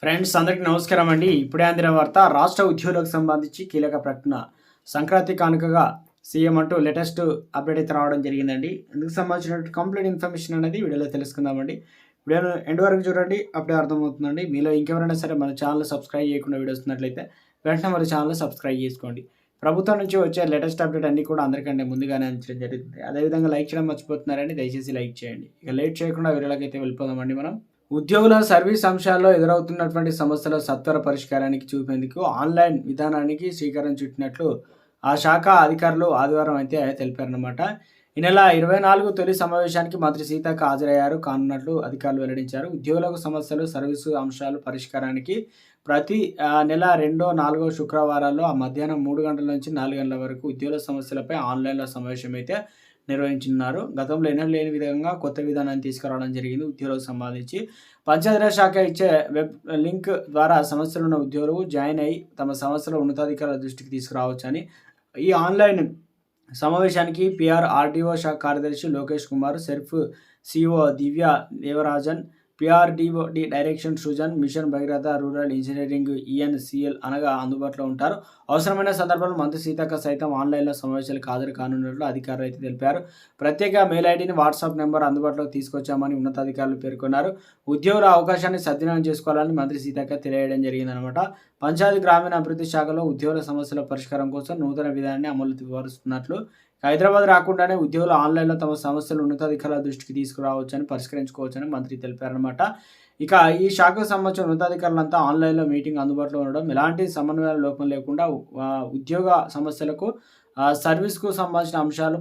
Friends అందరికీ నమస్కారం అండి. ఇప్పుడే అందిన వార్త రాష్ట్ర ఉద్యోగులకు సంబంధించి కీలక ప్రకటన. సంక్రాంతి కానుకగా సీఎం అంటూ లేటెస్ట్ అప్డేట్ అయితే రావడం జరిగిందండి. ఇందుకు సంబంధించినటువంటి కంప్లీట్ ఇన్ఫర్మేషన్ అనేది వీడియోలో తెలుసుకుందామండి. వీడియోను ఎండ్ వరకు చూడండి, అప్పుడే అర్థమవుతుందండి. మీలో ఇంకెవరైనా సరే మన ఛానల్ సబ్స్క్రైబ్ చేయకుండా వీడియో వస్తున్నట్లయితే వెంటనే మన ఛానల్ సబ్స్క్రైబ్ చేసుకోండి. ప్రభుత్వం నుంచి వచ్చే లేటెస్ట్ అప్డేట్ అన్నీ కూడా అందరికంటే ముందుగానే అందించడం జరుగుతుంది. అదేవిధంగా లైక్ చేయడం మర్చిపోతున్నారని దయచేసి లైక్ చేయండి. ఇక లేట్ చేయకుండా వీడియోలోకి అయితే వెళ్ళిపోదామండి మనం. ఉద్యోగుల సర్వీస్ అంశాల్లో ఎదురవుతున్నటువంటి సమస్యల సత్వర పరిష్కారానికి చూపేందుకు ఆన్లైన్ విధానానికి శ్రీకారం చుట్టినట్లు ఆ శాఖ అధికారులు ఆదివారం అయితే తెలిపారన్నమాట. ఈ నెల 24 తొలి సమావేశానికి మంత్రి సీతక్క హాజరయ్యారు కానున్నట్లు అధికారులు వెల్లడించారు. ఉద్యోగులకు సమస్యలు సర్వీసు అంశాలు పరిష్కారానికి ప్రతి నెల 2, 4 శుక్రవారాల్లో ఆ మధ్యాహ్నం 3 గంటల నుంచి 4 గంటల వరకు ఉద్యోగుల సమస్యలపై ఆన్లైన్లో సమావేశం అయితే నిర్వహించున్నారు. గతంలో ఎన్నడూ లేని విధంగా కొత్త విధానాన్ని తీసుకురావడం జరిగింది. ఉద్యోగులకు సంబంధించి పంచాయతీరాజ్ శాఖ ఇచ్చే వెబ్ లింక్ ద్వారా సమస్యలున్న ఉద్యోగులు జాయిన్ అయ్యి తమ సమస్యలు ఉన్నతాధికారుల దృష్టికి తీసుకురావచ్చని ఈ ఆన్లైన్ సమావేశానికి పిఆర్ ఆర్డీఓ శాఖ కార్యదర్శి Lokesh Kumar, SERP CEO Divya Devarajan, PRDO direction Srujan, mission Bhagiratha rural engineering ఈఎన్సిఎల్ అనగా అందుబాటులో ఉంటారు. అవసరమైన సందర్భంలో మంత్రి సీతక్క సైతం ఆన్లైన్లో సమావేశాలకు హాజరు కానున్నట్లు అధికారులు అయితే తెలిపారు. ప్రత్యేక మెయిల్ ఐడిని, వాట్సాప్ నెంబర్ అందుబాటులోకి తీసుకొచ్చామని ఉన్నతాధికారులు పేర్కొన్నారు. ఉద్యోగుల అవకాశాన్ని సద్వినియోగం చేసుకోవాలని మంత్రి సీతక్క తెలియజేయడం జరిగిందనమాట. పంచాయతీ గ్రామీణ అభివృద్ధి శాఖలో ఉద్యోగుల సమస్యల పరిష్కారం కోసం నూతన విధానాన్ని అమలు పరుస్తున్నట్లు, హైదరాబాద్ రాకుండానే ఉద్యోగులు ఆన్లైన్లో తమ సమస్యలు ఉన్నతాధికారుల దృష్టికి తీసుకురావచ్చని, పరిష్కరించుకోవచ్చని మంత్రి తెలిపారనమాట. ఇక ఈ శాఖకు సంబంధించిన ఉన్నతాధికారులంతా ఆన్లైన్లో మీటింగ్ అందుబాటులో ఉండడం, ఎలాంటి సమన్వయ లోపం లేకుండా ఉద్యోగ సమస్యలకు సర్వీస్కు సంబంధించిన అంశాలు